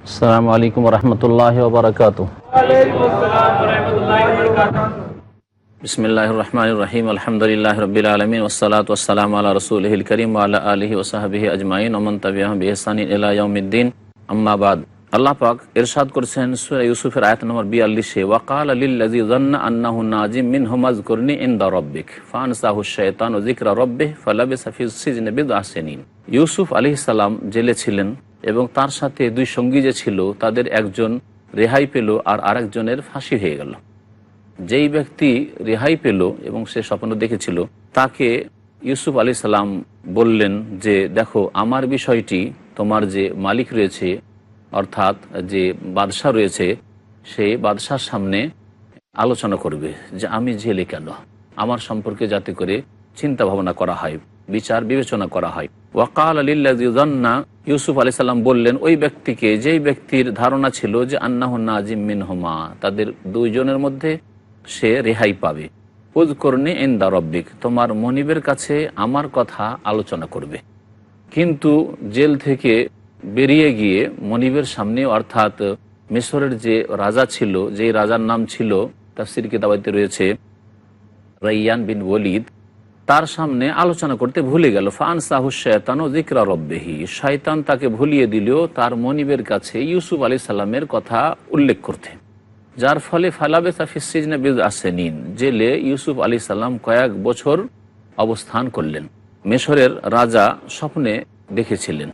আসসালামু আলাইকুম রহমতুল্লাহ বারাকাতুহু। বিসমিল্লাহির রহমানির রহিম। আলহামদুলিল্লাহি রাব্বিল আলামিন ওয়াসসালাতু ওয়াসসালামু আলা রাসূলিহিল কারীম ওয়া আলা আলিহি ওয়া সাহবিহি আজমাইন ওয়া মান তাবিআহুম বিইহসানিন ইলা ইয়াউমিদ্দিন। আম্মা বাদ। আল্লাহ পাক ইরশাদ করেছেন সূরা ইউসুফের আয়াত নম্বর 42, ওয়া ক্বালা লিল্লাযী যান্না আন্নাহু নাজিম মিনহু মাযকুরনি ইনদা রাব্বিক ফাআনসাহু আশ-শায়তানু যিকরা রাব্বিহি ফালাবিসা ফিস সিজনি বিদআ সিনিন। ইউসুফ আলাইহিস সালাম জেলে ছিলেন এবং তার সাথে দুই সঙ্গী যে ছিল তাদের একজন রেহাই পেল আর আরেকজনের ফাঁসি হয়ে গেল। যেই ব্যক্তি রেহাই পেল এবং সে স্বপ্ন দেখেছিল তাকে ইউসুফ আলাইহিস সালাম বললেন যে দেখো, আমার বিষয়টি তোমার যে মালিক রয়েছে অর্থাৎ যে বাদশাহ রয়েছে সেই বাদশার সামনে আলোচনা করবে যে আমি জেলে কেন, আমার সম্পর্কে যাতে করে চিন্তা ভাবনা করা হয়, বিচার বিবেচনা করা হয়। ওয়াকাল লিল্লাযী যান্না, ইউসুফ আলাইহিস সালাম বললেন ওই ব্যক্তিকে যেই ব্যক্তির ধারণা ছিল যে আন্নাহু নাজিম মিনহুমা, তাদের দুইজনের মধ্যে সে রেহাই পাবে। উযকুরনি ইনদা রাব্বিক, তোমার মনিবের কাছে আমার কথা আলোচনা করবে। কিন্তু জেল থেকে বেরিয়ে গিয়ে মনিবের সামনে অর্থাৎ মিশরের যে রাজা ছিল, যেই রাজার নাম ছিল তাফসীর কিতাবাতে রয়েছে রাইয়ান বিন ওয়ালিদ, তার সামনে আলোচনা করতে ভুলে গেল। ফাআনসাহু আশ-শায়তানু যিকরা রাব্বিহি, শয়তান তাকে ভুলিয়ে দিল তার মনিবের কাছে ইউসুফ আলাইহিস সালামের কথা উল্লেখ করতে, যার ফলে ফালাবিসা ফিস সিজনি বিদআ সিনিন, জেলে ইউসুফ আলাইহিস সালাম কয়েক বছর অবস্থান করলেন। মিশরের রাজা স্বপ্নে দেখেছিলেন,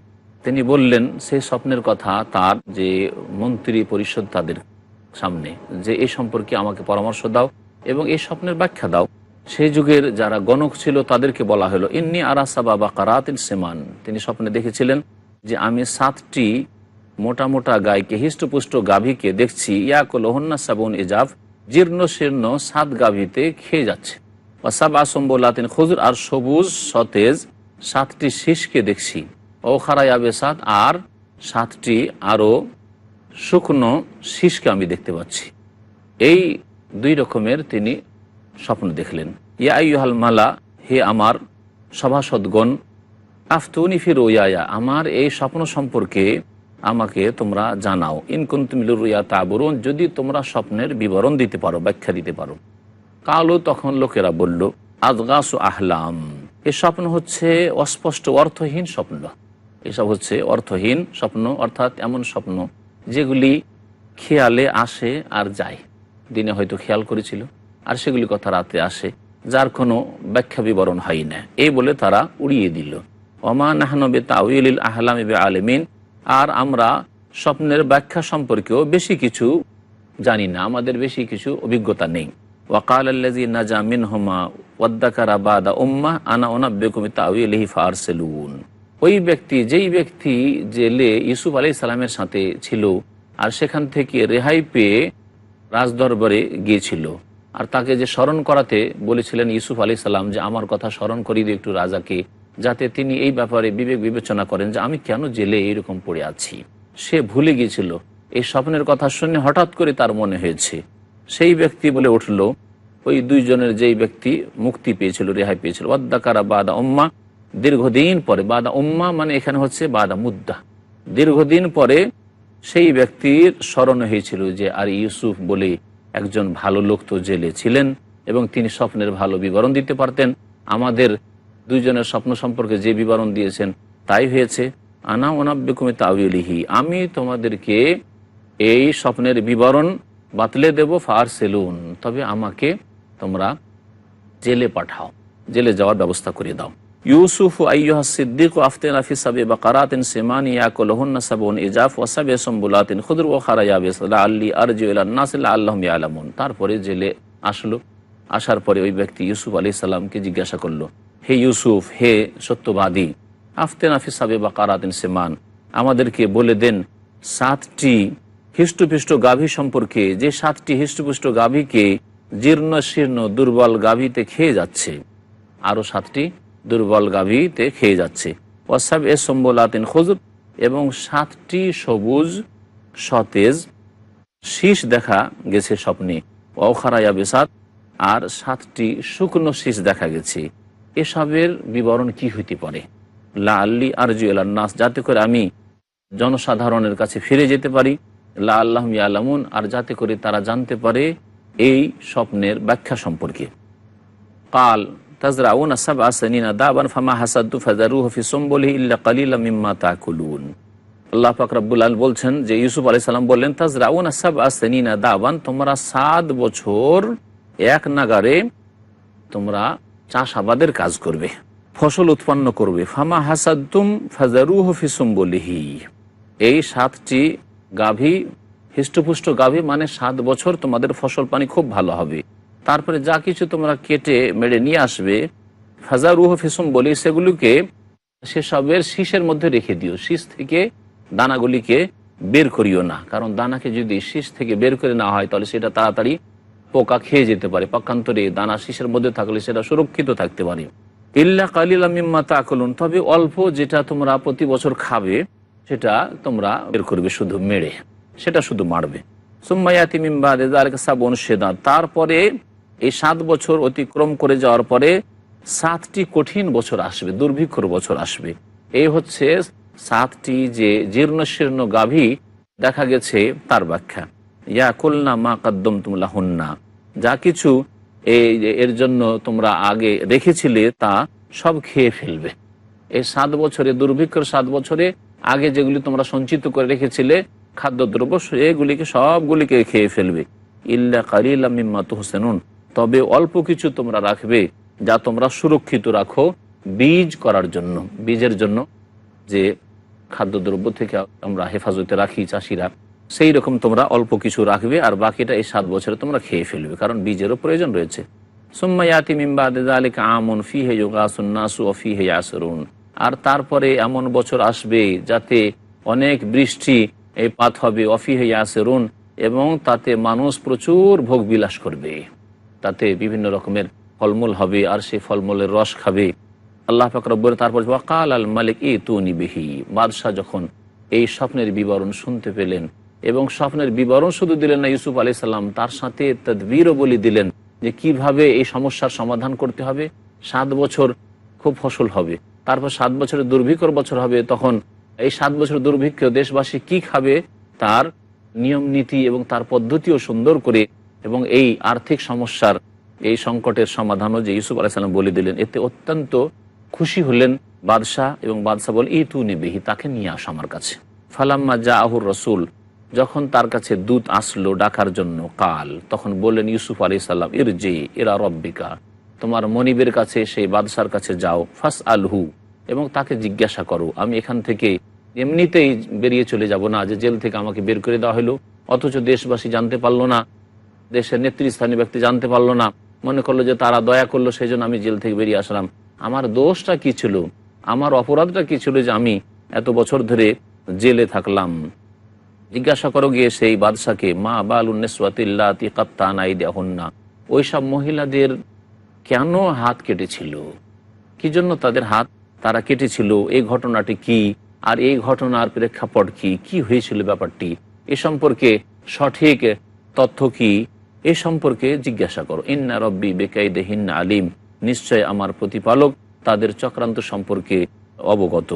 তিনি বললেন সেই স্বপ্নের কথা তার যে মন্ত্রী পরিষদ তাদের সামনে যে এই সম্পর্কে আমাকে পরামর্শ দাও এবং এই স্বপ্নের ব্যাখ্যা দাও। সেই যুগের যারা গণক ছিল তাদেরকে বলা হলো ইন্নী আরা সাবা বাকারাতিন সিমান, তিনি স্বপ্নে দেখেছিলেন যে আমি 7টি মোটা মোটা গাইকে, হিষ্টপুষ্ট গাভীকে দেখছি, ইয়াকুলুহুন্না সাবউন ইজাফ, জীর্ণ শীর্ণ 7 গাভীতে খেয়ে যাচ্ছে। ওয়া সাবআ সুম্বুলাতিন খুজর, আর সবুজ সতেজ 7টি শীষকে দেখছি। ও খারা ইয়াবিসাত, আর 7টি আরও শুকনো শীষকে আমি দেখতে পাচ্ছি। এই 2 রকমের তিনি স্বপ্ন দেখলেন। ইয়া আইয়ুহাল মালা, হে আমার সভাসদগণ, আফতুনি ফি রুয়ায়া, আমার এই স্বপ্ন সম্পর্কে আমাকে তোমরা জানাও। ইন কুনতুম লিরুয়া তা'বুরুন, যদি তোমরা স্বপ্নের বিবরণ দিতে পারো, ব্যাখ্যা দিতে পারো। কালু, তখন লোকেরা বলল, আদগাসু আহলাম, এই স্বপ্ন হচ্ছে অস্পষ্ট অর্থহীন স্বপ্ন। এসব হচ্ছে অর্থহীন স্বপ্ন, অর্থাৎ এমন স্বপ্ন যেগুলি খেয়ালে আসে আর যায়। দিনে হয়তো খেয়াল করেছিল আর সেগুলি কথা রাতে আসে, যার কোনো ব্যাখ্যা বিবরণ হয় না, এই বলে তারা উড়িয়ে দিল। ওমা নাহনু বিতাউইলিল আহলামি বিআলিমিন, আর আমরা স্বপ্নের ব্যাখ্যা সম্পর্কেও বেশি কিছু জানি না, আমাদের বেশি কিছু অভিজ্ঞতা নেই। ওয়াকাল আল্লাযী নাজা মিনহুমা ওয়াদ্দাকারা বাদা উম্মাহ আনা উনাব্বিউকুম বিতাউইলিহি ফারসিলুন, ওই ব্যক্তি যেই ব্যক্তি জেলে ইউসুফ আলাইহিস সালামের সাথে ছিল আর সেখান থেকে রেহাই পেয়ে রাজদরবারে গিয়েছিল, আর তাকে যে স্মরণ করাতে বলেছিলেন ইউসুফ আলাইহিস সালাম যে আমার কথা স্মরণ করিয়ে দিও একটু রাজাকে, যাতে তিনি এই ব্যাপারে বিবেক বিবেচনা করেন যে আমি কেন জেলে এইরকম পড়ে আছি। সে ভুলে গিয়েছিল, এই স্বপ্নের কথা শুনে হঠাৎ করে তার মনে হয়েছে। সেই ব্যক্তি বলে উঠল, ওই 2 জনের যেই ব্যক্তি মুক্তি পেয়েছিল, রেহাই পেয়েছিল, ওয়াদ্দাকারা বাদা উম্মা, দীর্ঘদিন পরে, বাদা উম্মা মানে এখানে হচ্ছে বাদা মুদ্দা, দীর্ঘদিন পরে সেই ব্যক্তির স্মরণ হয়েছিল যে আর ইউসুফ বলে একজন ভালো লোক তো জেলে ছিলেন এবং তিনি স্বপ্নের ভালো বিবরণ দিতে পারতেন। আমাদের 2 জনের স্বপ্ন সম্পর্কে যে বিবরণ দিয়েছেন তাই হয়েছে। আনা উনাব্বিকুম বিতাউইলিহি, আমি তোমাদেরকে এই স্বপ্নের বিবরণ বাতলে দেব। ফারসিলুন, তবে আমাকে তোমরা জেলে পাঠাও, জেলে যাওয়ার ব্যবস্থা করে দাও। ইউসুফ আইয়ুহা সিদ্দিক আফতিনা ফি সাব'i বাকারাতিন সিমানি ইয়াকুলুহুন্না সাবউন ইজাফ ওয়া সাব'i সুম্বুলাতিন খুদর ওয়া খারা ইয়াবিস লাআল্লি আরজিউ ইলান নাস লাআল্লাহুম ইয়ালামুন। তারপরে জেলে আসলো, আসার পরে ওই ব্যক্তি ইউসুফ আলাইহিস সালামকে জিজ্ঞাসা করলো, হে ইউসুফ, হে সত্যবাদী, আফতিনা ফি সাব'i বাকারাতিন সিমান, আমাদেরকে বলে দেন 7টি হিষ্টপুষ্ট গাভী সম্পর্কে, যে 7টি হিষ্টপুষ্ট গাভীকে জীর্ণ শীর্ণ দুর্বল গাভীতে খেয়ে যাচ্ছে, আরও 7টি দুর্বল গাভীতে খেয়ে যাচ্ছে। ওয়াসাব'i সুম্বুলাতিন খুজর, এবং 7টি সবুজ সতেজ শীষ দেখা গেছে স্বপ্নে। ওয়া খারা ইয়াবিসাত, আর 7টি শুকনো শীষ দেখা গেছে। এসবের বিবরণ কি হইতে পারে? লাআল্লি আরজিউ ইলান নাস, যাতে করে আমি জনসাধারণের কাছে ফিরে যেতে পারি, লাআল্লাহুম ইয়ালামুন, আর যাতে করে তারা জানতে পারে এই স্বপ্নের ব্যাখ্যা সম্পর্কে। কাল তাজরাউনা সাবআ সিনিনা দাবান ফামা হাসাদতু ফাযারুহু ফি সুমবুলিহি ইল্লা কালিলাম মিম্মা তাকুলুন। আল্লাহ পাক রব্বুল আলামিন বলছেন যে ইউসুফ আলাইহিস সালাম বললেন, তাজরাউনা সাবআ সিনিনা দাবান, তোমরা 7 বছর এক নাগারে তোমরা চাষাবাদের কাজ করবে, ফসল উৎপন্ন করবে। ফামা হাসাদতুম ফাযারুহু ফি সুমবুলিহি, এই 7টি গাভী, হৃষ্টপুষ্ট গাভী, মানে 7 বছর তোমাদের ফসল পানি খুব ভালো হবে। তারপরে যা কিছু তোমরা কেটে মেরে নিয়ে আসবে, ফাযারুহু ফি সুমবুলিহি, সেগুলোকে সেসবের শীষের মধ্যে রেখে দিও, শীষ থেকে দানাগুলিকে বের করিও না, কারণ দানাকে যদি শীষ থেকে বের করে না হয় তাহলে সেটা তাড়াতাড়ি পোকা খেয়ে যেতে পারে। পক্ষান্তরে দানা শীষের মধ্যে থাকলে সেটা সুরক্ষিত থাকতে পারে। ইল্লা কালিলাম মিম্মা তাকুলুন, তবে অল্প যেটা তোমরা প্রতি বছর খাবে সেটা তোমরা বের করবে, শুধু মেরে, সেটা শুধু মারবে। সুম্মা ইয়াতি মিন বাদি যালিকা সাবউন শিদাদ, তারপরে এই 7 বছর অতিক্রম করে যাওয়ার পরে 7টি কঠিন বছর আসবে, দুর্ভিক্ষর বছর আসবে। এই হচ্ছে 7টি যে জীর্ণশীর্ণ গাভী দেখা গেছে তার ব্যাখ্যা। ইয়াকুলনা মা কাদ্দামতুম লাহুন্না, যা কিছু এর জন্য তোমরা আগে রেখেছিলে তা সব খেয়ে ফেলবে। এই 7 বছরে, দুর্ভিক্ষর 7 বছরে আগে যেগুলি তোমরা সঞ্চিত করে রেখেছিলে খাদ্যদ্রব্য, সেগুলিকে সবগুলিকে খেয়ে ফেলবে। ইল্লা কালিলাম মিম্মা তুহসিনুন, তবে অল্প কিছু তোমরা রাখবে যা তোমরা সুরক্ষিত রাখো বীজ করার জন্য, বীজের জন্য যে খাদ্যদ্রব্য থেকে আমরা হেফাজতে রাখি চাষিরা, সেই রকম তোমরা অল্প কিছু রাখবে, আর বাকিটা এই 7 বছরে তোমরা খেয়ে ফেলবে, কারণ বীজেরও প্রয়োজন রয়েছে। সুম্মা ইয়াতি মিন বাদি যালিকা আমুন ফীহি ইউগাসুন নাসু ওয়া ফীহি ইয়াসরুন, আর তারপরে এমন বছর আসবে যাতে অনেক বৃষ্টি পাত হবে, ওয়া ফীহি ইয়াসরুন, এবং তাতে মানুষ প্রচুর ভোগ বিলাস করবে, তাতে বিভিন্ন রকমের ফলমূল হবে আর সেই ফলমূলের রস খাবে। আল্লাহ পাক রব্বুল তারপর ওয়াকাল আল মালিক ইতুনি বিহি, বাদশাহ যখন এই স্বপ্নের বিবরণ শুনতে পেলেন, এবং স্বপ্নের বিবরণ শুধু দিলেন না ইউসুফ আলাইহিস সালাম, তার সাথে তাদবীরও বলে দিলেন যে কিভাবে এই সমস্যার সমাধান করতে হবে। 7 বছর খুব ফসল হবে, তারপর 7 বছরের দুর্ভিক্ষর বছর হবে, তখন এই 7 বছর দুর্ভিক্ষ দেশবাসী কি খাবে তার নিয়ম নীতি এবং তার পদ্ধতিও সুন্দর করে, এবং এই আর্থিক সমস্যার এই সংকটের সমাধানও যে ইউসুফ আলাইহিস সালাম বলে দিলেন, এতে অত্যন্ত খুশি হলেন বাদশাহ, এবং বাদশাহ বল ইতুনি বিহি, তাকে নিয়ে আস আমার কাছে। ফালাম্মা জাআহুর রাসূল, যখন তার কাছে দূত আসলো ডাকার জন্য, কাল, তখন বললেন ইউসুফ আলাইহিস সালাম, ইরজি ইলা রাব্বিকা, তোমার মনিবের কাছে, সেই বাদশার কাছে যাও, ফাসআলহু, এবং তাকে জিজ্ঞাসা করো। আমি এখান থেকে এমনিতেই বেরিয়ে চলে যাব না, যে জেল থেকে আমাকে বের করে দেওয়া হলো, অথচ দেশবাসী জানতে পারলো না, দেশের নেতৃস্থানীয় ব্যক্তি জানতে পারলো না, মনে করলো যে তারা দয়া করলো সেই জন্য আমি জেল থেকে বেরিয়ে আসলাম। আমার দোষটা কি ছিল, আমার অপরাধটা কি ছিল যে আমি এত বছর ধরে জেলে থাকলাম। জিজ্ঞাসা করো গিয়ে সেই বাদশাকে, মা বালুন নিসওয়াতিল্লাতি কাত্তানা আইদিয়াহুন্না, ওই সব মহিলাদের কেন হাত কেটেছিল, কি জন্য তাদের হাত তারা কেটেছিল, এই ঘটনাটি কি, আর এই ঘটনার প্রেক্ষাপট কি, কি হয়েছিল ব্যাপারটি, এ সম্পর্কে সঠিক তথ্য কি, এ সম্পর্কে জিজ্ঞাসা করো। ইন্না রব্বি বিকাইদিহিন্না আলিম, নিশ্চয় আমার প্রতিপালক তাদের চক্রান্ত সম্পর্কে অবগত।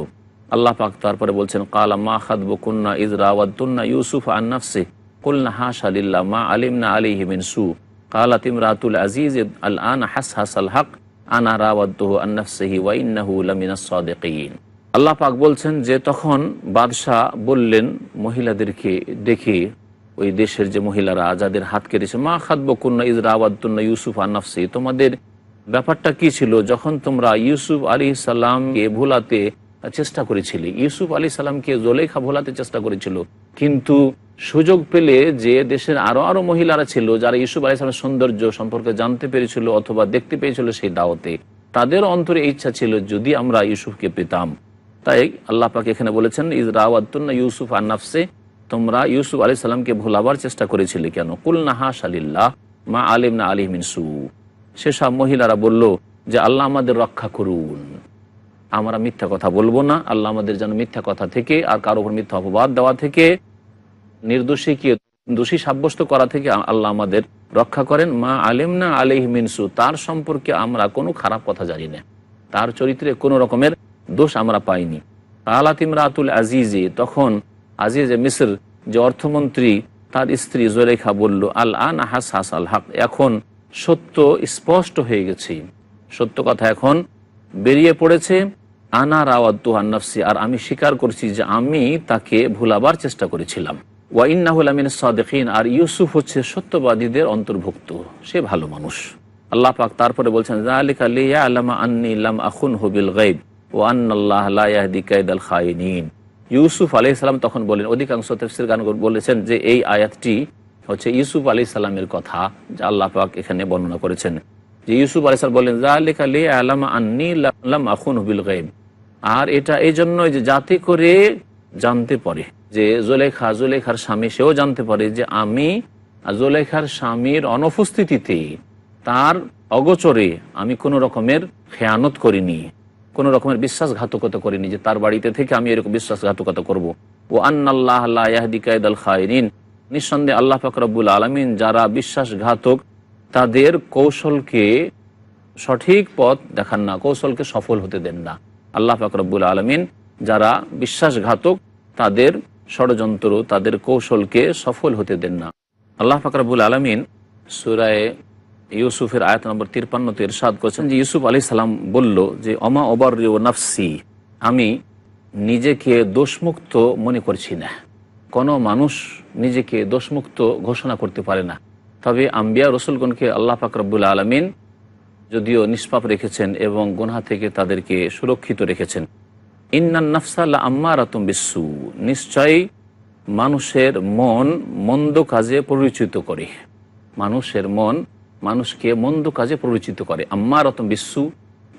আল্লাহ পাক তারপরে বলছেন, কালা মা খাতবুকুন্না ইয রাওয়াদতুন্না ইউসুফ আন নাফসিহি কুলনা হাশা লিল্লাহ মা আলিমনা আলাইহি মিন সু কালাত ইমরাতুল আজিজ আল আনা হাসহাসাল হক আনা রাওয়াদতুহু আন নাফসিহি ওয়া ইন্নাহু লামিনাস সাদিকিন। আল্লাহ পাক বলছেন যে তখন বাদশাহ বললেন মহিলাদেরকে ডেকে, ওই দেশের যে মহিলারা যাদের হাত কেটেছে, মা খাতবুকুন্না ইয রাওয়াদতুন্না ইউসুফ আন নাফসিহি, তোমাদের ব্যাপারটা কি ছিল যখন তোমরা ইউসুফ আলাইহিস সালামকে ভোলাতে চেষ্টা করেছিলে, ইউসুফ আলাইহিস সালামকে জুলেখা ভোলাতে চেষ্টা করেছিল, কিন্তু সুযোগ পেলে যে দেশের আরো মহিলারা ছিল যারা ইউসুফ আলাইহিস সালামের সৌন্দর্য সম্পর্কে জানতে পেরেছিল অথবা দেখতে পেয়েছিল সেই দাওয়াতে, তাদের অন্তরে ইচ্ছা ছিল যদি আমরা ইউসুফকে পেতাম। তাই আল্লাহ পাক এখানে বলেছেন, ইয রাওয়াদতুন্না ইউসুফ আন নাফসিহি, তোমরা ইউসুফ আলাইহিস সালামকে ভোলাবার চেষ্টা করেছিলে কেন? কুলনা হাশা লিল্লাহ মা আলিমনা আলাইহি মিন সু, সেসব মহিলারা বলল যে আল্লাহ আমাদের রক্ষা করুন, আমরা মিথ্যা কথা বলবো না, আল্লাহ আমাদের যেন মিথ্যা কথা থেকে আর কারো উপর মিথ্যা অপবাদ দেওয়া থেকে, নির্দোষীকে দোষী সাব্যস্ত করা থেকে আল্লাহ আমাদের রক্ষা করেন। মা আলিমনা আলাইহি মিন সু, তার সম্পর্কে আমরা কোনো খারাপ কথা জানি না, তার চরিত্রে কোনো রকমের দোষ আমরা পাইনি। কালাত ইমরাতুল আজিজে, তখন আজিজে মিসর যে অর্থমন্ত্রী তার স্ত্রী জুলেখা বলল, আল আন হাসাস আল হক, এখন সত্য স্পষ্ট হয়ে গেছে, সত্য কথা এখন বেরিয়ে পড়েছে। আনা রাওয়াদ্দু আন নাফসি, আর আমি স্বীকার করছি যে আমি তাকে ভুলাবার চেষ্টা করেছিলাম। ওয়া ইন্নাহু লামিনাস সাদিকিন, আর ইউসুফ হচ্ছে সত্যবাদীদের অন্তর্ভুক্ত, সে ভালো মানুষ। আল্লাহ পাক তারপরে বলছেন, যালিকা লিয়ালামা আন্নী লাম আখুনহু বিল গায়ব ওয়া আন্নাল্লাহা লা ইয়াহদি কাইদাল খায়িনিন। ইউসুফ আলাইহিস সালাম তখন বলেন, অধিকাংশ তাফসীর গান বলেছেন যে এই আয়াতটি হচ্ছে ইউসুফ আলাইহিস সালামের কথা, যা আল্লাহ পাক এখানে বর্ণনা করেছেন। যে ইউসুফ আলাইহিস সালাম বলেন, যালিকা লিয়ালামা আন্নী লাম আখুনহু বিল গায়ব, আর এটা এই জন্যই যে যাতে করে জানতে পারে যে জুলেখার স্বামী সেও জানতে পারে যে আমি জুলেখার স্বামীর অনুপস্থিতিতে, তার অগোচরে আমি কোনো রকমের খেয়ানত করিনি, কোনো রকমের বিশ্বাসঘাতকতা করিনি, যে তার বাড়িতে থেকে আমি এরকম বিশ্বাসঘাতকতা করব। ও আন্নাল্লাহ লা ইয়াহদি কাইদাল খায়িনিন, নিঃসন্দেহে আল্লাহ পাক রব্বুল আলামিন যারা বিশ্বাসঘাতক তাদের কৌশলকে সঠিক পথ দেখান না, কৌশলকে সফল হতে দেন না। আল্লাহ পাক রব্বুল আলামিন যারা বিশ্বাসঘাতক তাদের ষড়যন্ত্র, তাদের কৌশলকে সফল হতে দেন না। আল্লাহ পাক রব্বুল আলামিন সূরা ইউসুফের আয়াত নম্বর 53 ইরশাদ করেছেন যে ইউসুফ আলাইহিস সালাম বলল যে অমা ওবাররিউ নাফসি, আমি নিজেকে দোষমুক্ত মনে করছি না। কোনো মানুষ নিজেকে দোষমুক্ত ঘোষণা করতে পারে না, তবে আম্বিয়া রসুলগণকে আল্লাহ পাক রব্বুল আলামিন যদিও নিষ্পাপ রেখেছেন এবং গুনাহ থেকে তাদেরকে সুরক্ষিত রেখেছেন। ইন্নান নাফসা লা আম্মারাতুম বিসসু, নিশ্চয়ই মানুষের মন মন্দ কাজে পরিচিত করে, মানুষের মন মানুষকে মন্দ কাজে পরিচিত করে। আম্মারাতুম বিসসু,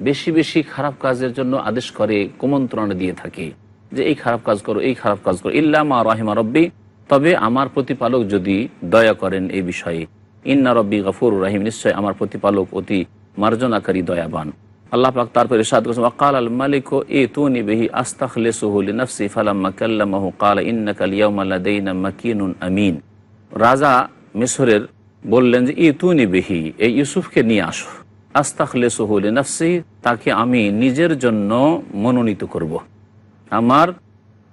বেশি বেশি খারাপ কাজের জন্য আদেশ করে, কুমন্ত্রণা দিয়ে থাকে যে এই খারাপ কাজ করো, এই খারাপ কাজ করো। ইল্লা মা রাহিমা রব্বি, তবে আমার প্রতিপালক যদি দয়া করেন এই বিষয়ে। ইন্না রব্বি গফুরুর রহিম, নিশ্চয় আমার প্রতিপালক অতি মার্জনাকারী দয়াবান। আল্লাহ পাক তারপর ইরশাদ করেছেন, ওয়াকাল আল মালিকু ইতুনি বিহি আস্তাখলিসুহু লিনাফসি ফালাম্মা কাল্লামাহু ক্বালা ইন্নাকা আল-ইয়াওমা লাদাইনা মাকিনুন আমিন। রাজা মিসরের বললেন যে ইতুনি বিহি, এই ইউসুফকে নিয়ে আসো, আস্তাখলিসুহু লিনাফসি, তাকে আমি নিজের জন্য মনোনীত করব, আমার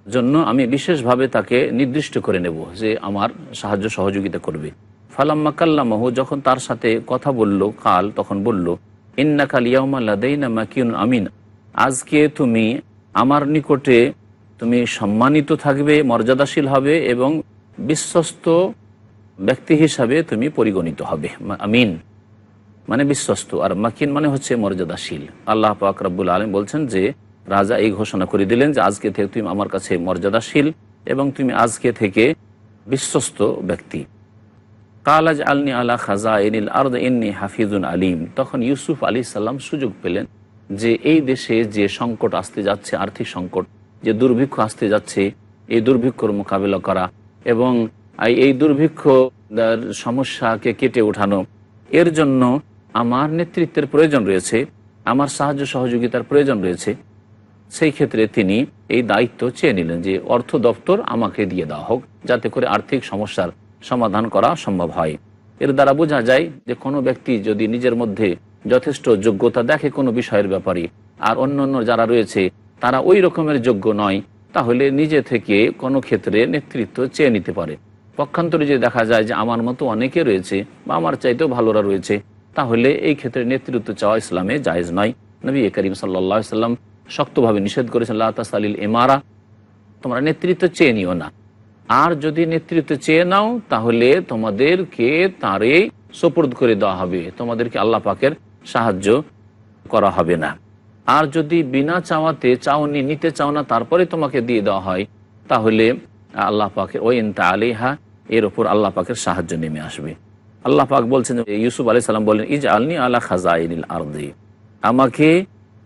জন্য আমি বিশেষভাবে তাকে নির্দিষ্ট করে নেব যে আমার সাহায্য সহযোগিতা করবে। ফালাম্মা কাল্লামাহু, যখন তার সাথে কথা বলল, কাল তখন বলল, ইন্নাকা আল-ইয়াওমা লাদাইনা মাকিনুন আমিন, আজকে তুমি আমার নিকটে তুমি সম্মানিত থাকবে, মর্যাদাশীল হবে এবং বিশ্বস্ত ব্যক্তি হিসাবে তুমি পরিগণিত হবে। আমিন মানে বিশ্বস্ত, আর মাকিন মানে হচ্ছে মর্যাদাশীল। আল্লাহ পাক রব্বুল আলামিন বলছেন যে রাজা এই ঘোষণা করে দিলেন যে আজকে থেকে তুমি আমার কাছে মর্যাদাশীল এবং তুমি আজকে থেকে বিশ্বস্ত ব্যক্তি। কালাজ আলনি আলা খাজাইনিল আরদ ইন্নী হাফিজুন আলিম, তখন ইউসুফ আলাইহিস সালাম সুযোগ পেলেন যে এই দেশে যে সংকট আসতে যাচ্ছে, আর্থিক সংকট, যে দুর্ভিক্ষ আসতে যাচ্ছে, এই দুর্ভিক্ষর মোকাবিলা করা এবং এই দুর্ভিক্ষ সমস্যাকে কেটে ওঠানো, এর জন্য আমার নেতৃত্বের প্রয়োজন রয়েছে, আমার সাহায্য সহযোগিতার প্রয়োজন রয়েছে। সেই ক্ষেত্রে তিনি এই দায়িত্ব চেয়ে নিলেন যে অর্থ দপ্তর আমাকে দিয়ে দেওয়া হোক, যাতে করে আর্থিক সমস্যার সমাধান করা সম্ভব হয়। এর দ্বারা বোঝা যায় যে কোনো ব্যক্তি যদি নিজের মধ্যে যথেষ্ট যোগ্যতা দেখে কোনো বিষয়ের ব্যাপারে, আর অন্য যারা রয়েছে তারা ওই রকমের যোগ্য নয়, তাহলে নিজে থেকে কোনো ক্ষেত্রে নেতৃত্ব চেয়ে নিতে পারে। পক্ষান্তরে যদি দেখা যায় যে আমার মতো অনেকে রয়েছে বা আমার চাইতেও ভালোরা রয়েছে, তাহলে এই ক্ষেত্রে নেতৃত্ব চাওয়া ইসলামে জায়েজ নয়। নবী করিম সাল্লাল্লাহু আলাইহি ওয়াসাল্লাম শক্তভাবে নিষেধ করেছেন, লা তাসালিল ইমারা, তোমরা নেতৃত্ব চেয়ে নিও না। আর যদি নেতৃত্ব চেয়ে নাও তাহলে তোমাদেরকে তারে সুপুর্দ করে দেওয়া হবে, তোমাদেরকে আল্লাহ পাকের সাহায্য করা হবে না। আর যদি বিনা চাওয়াতে চাওনি, নিতে চাও না, তারপরে তোমাকে দিয়ে দেওয়া হয়, তাহলে আল্লাহ পাকের ওই ইনতা আলাইহা, এর ওপর আল্লাহ পাকের সাহায্য নেমে আসবে। আল্লাহ পাক বলছেন, ইউসুফ আলাইহিস সালাম বলেন, ইজআলনি আলা খাজাইনিল আরদি, আমাকে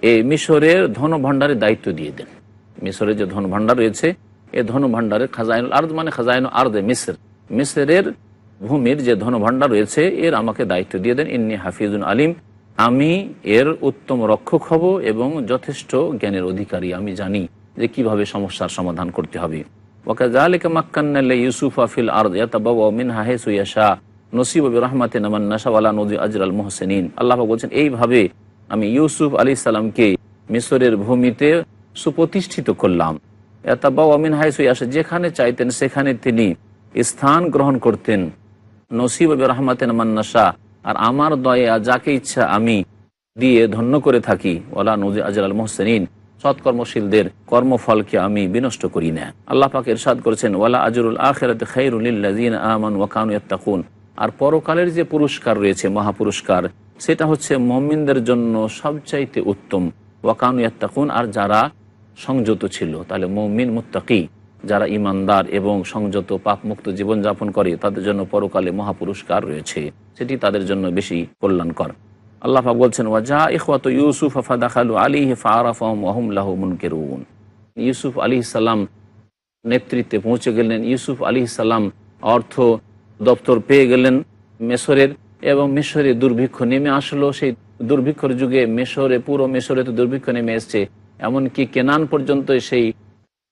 এই মিশরের ধনভাণ্ডারের দায়িত্ব দিয়ে দেন। মিশরের যে ধনভাণ্ডার রয়েছে, এই ধনভাণ্ডারের খাজাইনুল আরদ মানে খাজাইনুল আরদে মিসর, মিসরের ভূমির যে ধনভাণ্ডার রয়েছে এর আমাকে দায়িত্ব দিয়ে দেন। ইন্নী হাফিজুন আলিম, আমি এর উত্তম রক্ষক হব এবং যথেষ্ট জ্ঞানের অধিকারী, আমি জানি যে কিভাবে সমস্যার সমাধান করতে হবে। ওয়াকাযালিকা মাক্কান্না লিইউসুফা ফিল আরদ ইয়াতাবাওয়া মিনহা হাইসু ইয়াশা নসিবু বিরহমাতিনা মান নাশা ওয়া লা নুযি আজরাল মুহসিনিন। আল্লাহ পাক বলছেন, এইভাবে আমি ইউসুফ আলাইহিস সালামকে মিসরের ভূমিতে সুপ্রতিষ্ঠিত করলাম ইয়াতাবাওয়া মিন হাইসু ইয়াশা, যেখানে চাইতেন সেখানে তিনি স্থান গ্রহণ করতেন। নসিব বিরহমাতিন মান নাশা, আর আমার দয়া যাকে ইচ্ছা আমি দিয়ে ধন্য করে থাকি। ওয়ালা নুজি আজরাল মুহসিনিন, সৎকর্মশীলদের কর্মফলকে আমি বিনষ্ট করি না। আল্লাহ পাক ইরশাদ করেছেন, ওয়ালা আজরুল আখিরাতি খায়রুল লিল্লাযিনা আমানু ওয়া কানু ইয়াত্তাকুন, আর পরকালের যে পুরস্কার রয়েছে, মহাপুরস্কার, সেটা হচ্ছে মুমিনদের জন্য সবচাইতে উত্তম। ওয়া কানু ইয়াত্তাকুন, আর যারা সংযত ছিল। তাহলে মুমিন মুত্তাকি, যারা ইমানদার এবং সংযত পাপমুক্ত জীবনযাপন করে, তাদের জন্য পরকালে মহাপুরস্কার রয়েছে, সেটি তাদের জন্য বেশি কল্যাণকর। আল্লাহ পাক বলছেন, ওয়াজা ইখওয়াতু ইউসুফ ফাদাখালু আলাইহি ফাআরাফাহুম ওয়া হুম লাহু মুনকিরুন। ইউসুফ আলাইহিস সালাম নেতৃত্বে পৌঁছে গেলেন। ইউসুফ আলাইহিস সালাম অর্থ দপ্তর পেয়ে গেলেন মিশরের, এবং মিশরে দুর্ভিক্ষ নেমে আসলো। সেই দুর্ভিক্ষর যুগে মিশরে, পুরো মিশরে তো দুর্ভিক্ষ নেমে এসছে, এমনকি কেনান পর্যন্ত সেই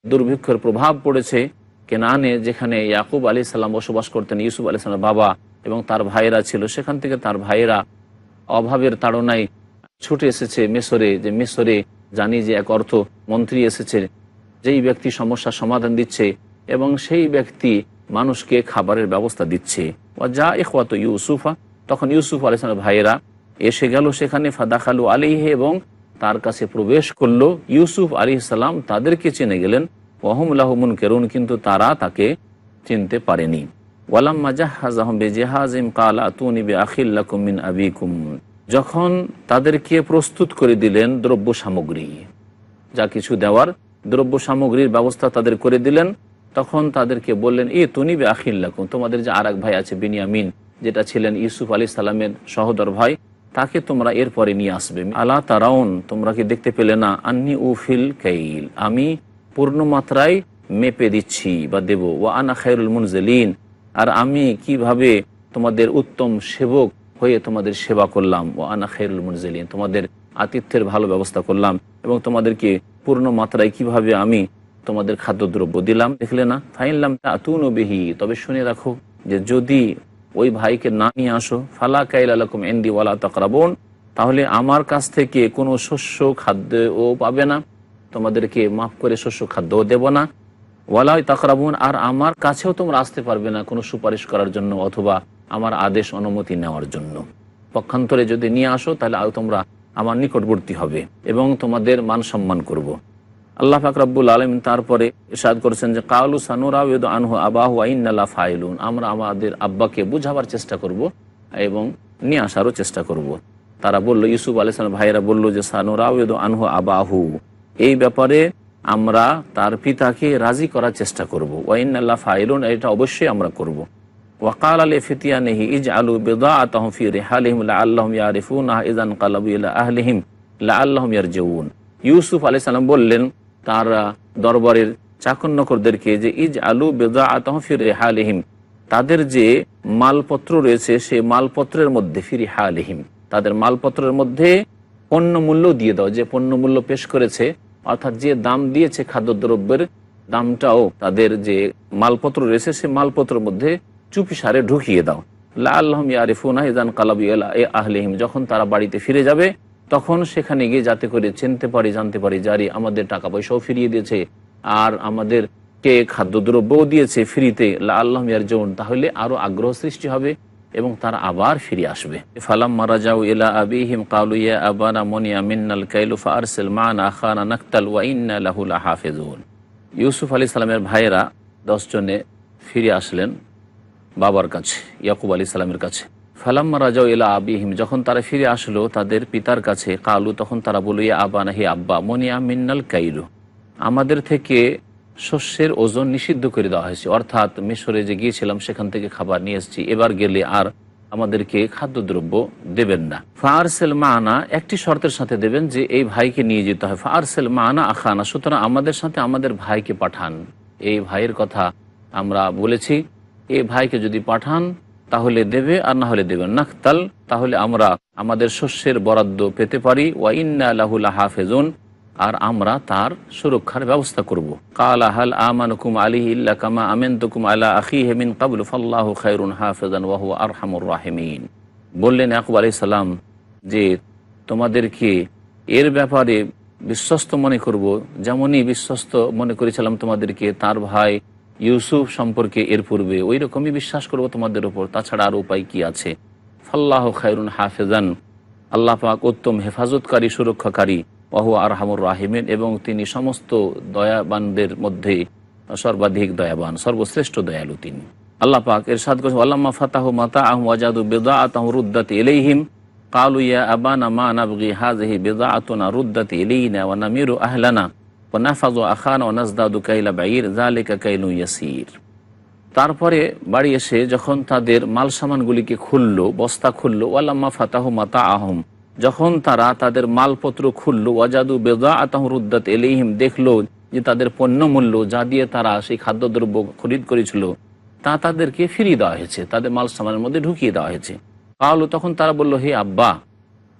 দুর্ভিক্ষের প্রভাব পড়েছে। কেনানে, যেখানে ইয়াকুব আলাইহিস সালাম বসবাস করতেন, ইউসুফ আলাইহিস সালামের বাবা এবং তার ভাইয়েরা ছিল, সেখান থেকে তার ভাইয়েরা অভাবের তাড়নায় ছুটে এসেছে মিশরে। যে মিশরে জানি যে এক অর্থ মন্ত্রী এসেছে, যেই ব্যক্তি সমস্যার সমাধান দিচ্ছে এবং সেই ব্যক্তি মানুষকে খাবারের ব্যবস্থা দিচ্ছে। যা ইখওয়াতু ইউসুফা, তখন ইউসুফ আলাইহিস সালামের ভাইয়েরা এসে গেল সেখানে। ফাদাখালু আলাইহি, এবং তার কাছে প্রবেশ করলো। ইউসুফ আলাইহিস সালাম তাদেরকে চিনে গেলেন। ওয়া হুম লাহু মুনকিরুন, কিন্তু তারা তাকে চিনতে পারেনি। ওয়ালাম্মা জাহ্হাযাহুম বিজিহাযিহিম ক্বালা আতুনি বিআখিল লাকুম মিন আবিকুম, যখন তাদেরকে প্রস্তুত করে দিলেন দ্রব্য সামগ্রী, যা কিছু দেওয়ার দ্রব্য সামগ্রীর ব্যবস্থা তাদের করে দিলেন, তখন তাদেরকে বললেন, তুনি বিআখিল লাকুম, তোমাদের যে আর এক ভাই আছে বিনিয়ামিন, যেটা ছিলেন ইউসুফ আলাইহিস সালামের সহোদর ভাই, তাকে তোমরা এরপরে নিয়ে আসবে। আলা তারাউন, তোমরা কি দেখতে পেলে না, আন্নি উফিল কাইল, আমি পূর্ণ মাত্রায় মেপে দিচ্ছি বা দেব। ওয়া আনা খায়রুল মুনজিলিন, আর আমি কিভাবে তোমাদের উত্তম সেবক হয়ে তোমাদের সেবা করলাম। ও আনা খায়রুল মুনজিলিন, তোমাদের আতিথ্যের ভালো ব্যবস্থা করলাম এবং তোমাদেরকে পূর্ণ মাত্রায় কিভাবে আমি তোমাদের খাদ্যদ্রব্য দিলাম, দেখলে না। ফাইনলাম তাতুনু বিহি, তবে শুনে রাখো যে যদি ওই ভাইকে না নিয়ে আসো, ফালা কাইলা লাকুম ইনদি ওয়ালা তাকরাবুন, তাহলে আমার কাছ থেকে কোনো শস্য খাদ্যও পাবে না, তোমাদেরকে মাফ করে শস্য খাদ্যও দেব না। ওয়ালা তাকরাবুন, আর আমার কাছেও তোমরা আসতে পারবে না কোনো সুপারিশ করার জন্য অথবা আমার আদেশ অনুমতি নেওয়ার জন্য। পক্ষান্তরে যদি নিয়ে আসো তাহলে তোমরা আমার নিকটবর্তী হবে এবং তোমাদের মান সম্মান করব। আল্লাহ পাক রব্বুল আলামিন তারপরে ইরশাদ করেছেন যে কালু সানুরাউদু আনহু আবাহু ওয়া ইন্না লা ফাইলুন, আমরা আমাদের আব্বাকে বুঝাবার চেষ্টা করব এবং নিয়ে আসারও চেষ্টা করব। তারা বলল, ইউসুফ আলাইহিস সালাম ভাইয়েরা বলল যে সানুরাউদু আনহু আবাহু, এই ব্যাপারে আমরা তার পিতাকে রাজি করার চেষ্টা করব। ওয়া ইন্না লা ফাইলুন, এটা অবশ্যই আমরা করব। ওয়াকাল আলী ফিতিয়ানিহি ইজআলু বিদাআতাহুম ফি রিহালিহিম লাআল্লাহুম ইয়ারিফুনাহা ইযা ইনকালাবু ইলা আহলিহিম লাআল্লাহুম ইয়ারজিউন। ইউসুফ আলাইহিস সালাম বললেন তার দরবারের চাকর নকরদেরকে যে ইজআলু বিদাআতাহুম ফি রিহালিহিম, তাদের যে মালপত্র রয়েছে সেই মালপত্রের মধ্যে, ফি রিহালিহিম, তাদের মালপত্রের মধ্যে পণ্য মূল্য দিয়ে দাও। যে পণ্য মূল্য পেশ করেছে, অর্থাৎ যে দাম দিয়েছে খাদ্যদ্রব্যের দামটাও তাদের যে মালপত্র রয়েছে সে মালপত্রের মধ্যে চুপিসারে ঢুকিয়ে দাও। লাআল্লাহুম ইয়ারিফুনাহা ইযা ইনকালাবু ইলা আহলিহিম, যখন তারা বাড়িতে ফিরে যাবে তখন সেখানে গিয়ে যাতে করে চিনতে পারি, জানতে পারি জারি আমাদের টাকা পয়সাও ফিরিয়ে দিয়েছে আর আমাদেরকে খাদ্যদ্রব্যও দিয়েছে ফ্রিতে। লাআল্লাহুম ইয়ারজিউন, তাহলে আরও আগ্রহ সৃষ্টি হবে এবং তারা আবার ফিরে আসবে। ফালাম্মা রাজাউ ইলা আবিহিম ক্বালু ইয়া আবানা মুনিয়া মিন্নাল কাইলু ফাআরসিল মা'না আখানা নাকতাল ওয়া ইন্না লাহু লাহাফিজুন। ইউসুফ আলাইহিস সালামের ভাইয়েরা 10 জনে ফিরে আসলেন বাবার কাছে, ইয়াকুব আলাইহিস সালামের কাছে। ফালাম্মা রাজাউ ইলা আবিহিম, যখন তারা ফিরে আসলো তাদের পিতার কাছে, কালু, তখন তারা বলল, ইয়া আবানা, হে আব্বা, মুনিয়া মিন্নাল কাইলু, আমাদের থেকে শস্যের ওজন নিষিদ্ধ করে দেওয়া হয়েছে, অর্থাৎ মিশরে যে গিয়েছিলাম সেখান থেকে খাবার নিয়ে এসেছি, এবার গেলে আর আমাদেরকে খাদ্যদ্রব্য দেবেন না। ফাআরসিল মা'না, একটি শর্তের সাথে দেবেন যে এই ভাইকে নিয়ে যেতে হয়। ফাআরসিল মা'না আখানা, সুতরাং আমাদের সাথে আমাদের ভাইকে পাঠান। এই ভাইয়ের কথা আমরা বলেছি, এই ভাইকে যদি পাঠান তাহলে দেবে, আর না হলে দেবেন। নাকতাল, তাহলে আমরা আমাদের শস্যের বরাদ্দ পেতে পারি। ওয়া ইন্না লাহু লাহাফিজুন, আর আমরা তার সুরক্ষার ব্যবস্থা করব। কালা হাল আমানুকুম আলাইহি ইল্লা কামা আমানতুকুম আলা আখিহি মিন ক্বাবলু ফাল্লাহু খায়রুন হাফিজান ওয়া হুয়া আরহামুর রাহিমিন। বললেন ইয়াকুব আলাইহিস সালাম যে তোমাদেরকে এর ব্যাপারে বিশ্বস্ত মনে করব, যেমনই বিশ্বস্ত মনে করেছিলাম তোমাদেরকে তার ভাই ইউসুফ সম্পর্কে এর পূর্বে, ওই রকমই বিশ্বাস করব তোমাদের উপর, তাছাড়া আর উপায় কি আছে। ফাল্লাহু খায়রুন হাফেজান, আল্লাহ পাক উত্তম হেফাজতকারী, সুরক্ষাকারী, ওয়া হুয়া আরহামুর রাহিমিন, এবং তিনি সমস্ত দয়াবানদের মধ্যে সর্বাধিক দয়াবান, সর্বশ্রেষ্ঠ দয়ালু তিনি। আল্লাহ পাক ইরশাদ করেছেন, ওয়ালাম্মা ফাতাহু মাতাআহুম ওয়াজাদু বিদাআতাহুম রুদ্দাত ইলাইহিম ক্বালু ইয়া আবানা মা নাবগি হাযিহি বিদাআতুনা রুদ্দাত ইলাইনা ওয়া নামিরু আহলানা ওয়া নাহফাযু আখানা ওয়া নাজদাদু কাইলা বাঈর যালিকা কাইলুন ইয়াসীর। তারপরে বাড়ি এসে যখন তাদের মাল সামানগুলিকে খুলল, বস্তা খুলল, ওয়ালাম্মা ফাতাহু মাতাআহুম, যখন তারা তাদের মালপত্র খুলল, ওয়াজাদু বিদাআতাহুম রুদ্দাত ইলাইহিম, দেখলো যে তাদের পণ্য মূল্য যা দিয়ে তারা সেই খাদ্যদ্রব্য খরিদ করেছিল তা তাদেরকে ফিরিয়ে দেওয়া হয়েছে, তাদের মাল সামানের মধ্যে ঢুকিয়ে দেওয়া হয়েছে। কালু, তখন তারা বলল, হে আব্বা,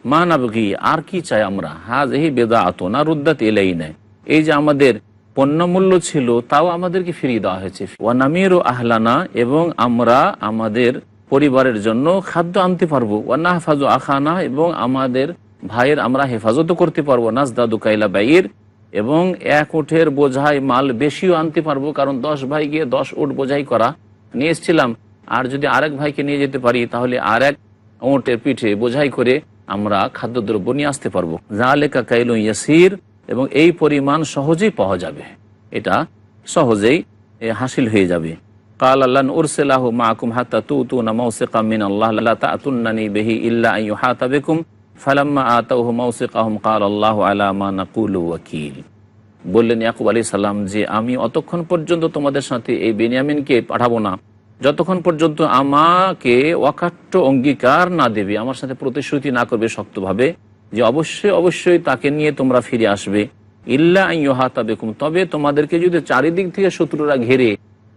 মা নাবগি, আর কি চাই আমরা, হাযিহি বিদাআতুনা রুদ্দাত ইলাইনা, এই যে আমাদের পণ্যমূল্য ছিল তাও আমাদেরকে ফিরিয়ে দেওয়া হয়েছে। ওয়া নামিরু আহলানা, এবং আমরা আমাদের পরিবারের জন্য খাদ্য আনতে পারবো। ওয়া নাহফাজু আখানা, এবং আমাদের ভাইয়ের আমরা হেফাজতও করতে পারবো। নাজদাদু কাইলা বাঈর, এবং এক উটের বোঝাই মাল বেশিও আনতে পারবো, কারণ 10 ভাই গিয়ে 10 উট বোঝাই করা নিয়ে এসেছিলাম, আর যদি আরেক ভাইকে নিয়ে যেতে পারি তাহলে আরেক উটের পিঠে বোঝাই করে আমরা খাদ্যদ্রব্য নিয়ে আসতে পারবো। যালিকা কাইলুন ইয়াসীর, এবং এই পরিমাণ সহজেই পাওয়া যাবে, এটা সহজেই হাসিল হয়ে যাবে। কাল আল্লাহ উরসিলাহু মাআকুম হাত্তা তুতুনা মাওসিকাম মিনাল্লাহ লা তা'তুন্নানি বিহি ইল্লা আন ইউহাতা বিকুম ফালাম্মা আতাউহু মাওসিকাহুম ক্বালা আল্লাহু আলা মা নাকুলু ওয়াকিল। বললেন ইয়াকুব আলাইহিস সালাম যে আমি অতক্ষণ পর্যন্ত তোমাদের সাথে এই বেনিয়ামিনকে পাঠাবো না যতক্ষণ পর্যন্ত আমাকে অকাট্য অঙ্গীকার না দেবে, আমার সাথে প্রতিশ্রুতি না করবে শক্তভাবে যে অবশ্যই অবশ্যই তাকে নিয়ে তোমরা ফিরে আসবে। ইল্লা আন ইউহাতা বিকুম, তবে তোমাদেরকে যদি চারিদিক থেকে শত্রুরা ঘিরে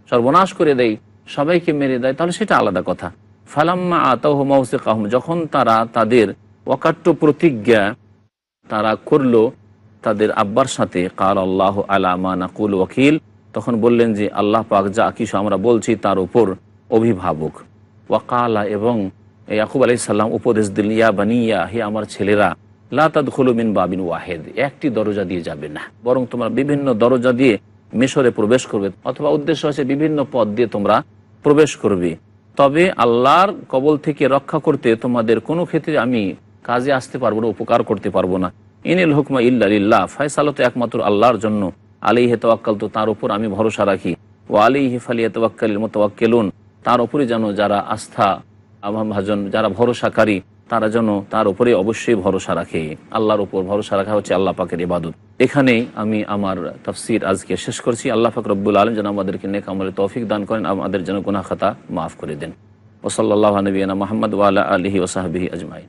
সর্বনাশ করে দেয়, সবাইকে মেরে দেয়, তাহলে সেটা আলাদা কথা। ফালাম্মা আতাউহু মাওসিকাহুম, যখন তারা তাদের অকাট্য প্রতিজ্ঞা তারা করলো তাদের আব্বার সাথে, কাল আল্লাহু আলা মা নাকুলু ওয়াকিল, তখন বললেন যে আল্লাহ পাক যা কিছু আমরা বলছি তার উপর অভিভাবক। ওয়াকালা, এবং ইয়াকুব আলাইহিস সালাম উপদেশ দিলেন, ইয়া বানিয়া, হে আমার ছেলেরা, লা তাদখুলু মিন বাবিন ওয়াহিদ, একটি দরজা দিয়ে যাবে না, বরং তোমরা বিভিন্ন দরজা দিয়ে মিশরে প্রবেশ করবে, অথবা উদ্দেশ্য হচ্ছে বিভিন্ন পথ দিয়ে তোমরা প্রবেশ করবে। তবে আল্লাহর কবল থেকে রক্ষা করতে তোমাদের কোনো ক্ষেত্রে আমি কাজে আসতে পারবো না, উপকার করতে পারবো না। ইনিল হুকমা ইল্লা লিল্লাহ, ফয়সালা তো একমাত্র আল্লাহর জন্য। আলাইহি তাওয়াক্কালতু, তার উপর আমি ভরসা রাখি। ওয়া আলাইহি ফালিয়াতাওয়াক্কালিল মুতাওয়াক্কিলুন, তার উপরে যেন যারা আস্থা ভাজন, যারা ভরসাকারী, তারা যেন তার উপরে অবশ্যই ভরসা রাখে। আল্লাহর উপর ভরসা রাখা হচ্ছে আল্লাহ পাকের ইবাদত। এখানেই আমি আমার তাফসীর আজকে শেষ করছি। আল্লাহ পাক রব্বুল আলামিন যেন আমাদেরকে নেক আমলের তৌফিক দান করেন, আমাদের যেন গুনাহ খাতা মাফ করে দেন। ওয়া সাল্লাল্লাহু আলা নবিয়িনা মুহাম্মদ ওয়া আলা আলিহি ওয়া সাহবিহি আজমাইন।